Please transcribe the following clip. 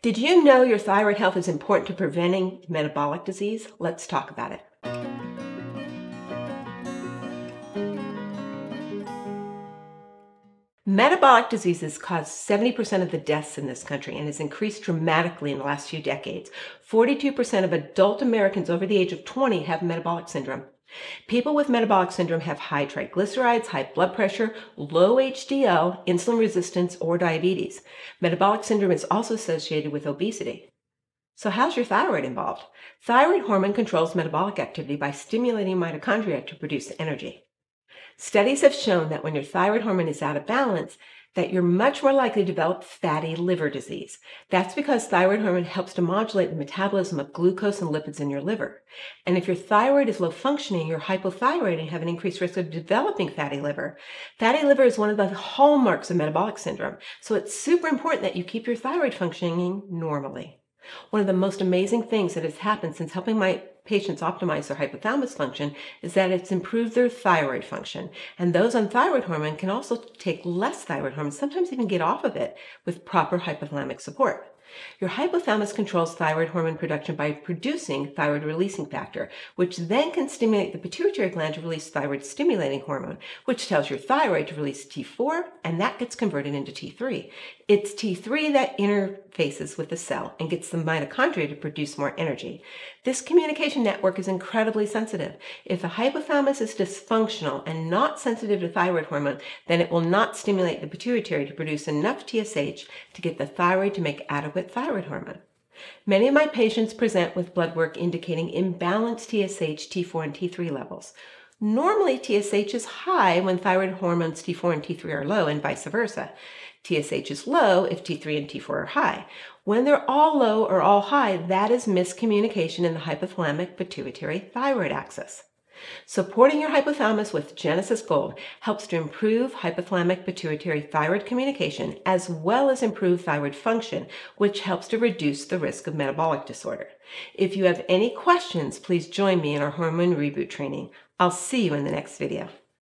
Did you know your thyroid health is important to preventing metabolic disease? Let's talk about it. Metabolic diseases cause 70% of the deaths in this country and has increased dramatically in the last few decades. 42% of adult Americans over the age of 20 have metabolic syndrome. People with metabolic syndrome have high triglycerides, high blood pressure, low HDL, insulin resistance, or diabetes. Metabolic syndrome is also associated with obesity. So how's your thyroid involved? Thyroid hormone controls metabolic activity by stimulating mitochondria to produce energy. Studies have shown that when your thyroid hormone is out of balance, that you're much more likely to develop fatty liver disease. That's because thyroid hormone helps to modulate the metabolism of glucose and lipids in your liver. And if your thyroid is low functioning, you're hypothyroid and have an increased risk of developing fatty liver. Fatty liver is one of the hallmarks of metabolic syndrome, so it's super important that you keep your thyroid functioning normally. One of the most amazing things that has happened since helping my patients optimize their hypothalamus function is that it's improved their thyroid function. And those on thyroid hormone can also take less thyroid hormone, sometimes even get off of it with proper hypothalamic support. Your hypothalamus controls thyroid hormone production by producing thyroid releasing factor, which then can stimulate the pituitary gland to release thyroid stimulating hormone, which tells your thyroid to release T4, and that gets converted into T3. It's T3 that interfaces with the cell and gets the mitochondria to produce more energy. This communication network is incredibly sensitive. If the hypothalamus is dysfunctional and not sensitive to thyroid hormone, then it will not stimulate the pituitary to produce enough TSH to get the thyroid to make adequate thyroid hormone. Many of my patients present with blood work indicating imbalanced TSH, T4, and T3 levels. Normally, TSH is high when thyroid hormones T4 and T3 are low, and vice versa. TSH is low if T3 and T4 are high. When they're all low or all high, that is miscommunication in the hypothalamic pituitary thyroid axis. Supporting your hypothalamus with Genesis Gold helps to improve hypothalamic pituitary thyroid communication as well as improve thyroid function, which helps to reduce the risk of metabolic disorder. If you have any questions, please join me in our hormone reboot training. I'll see you in the next video.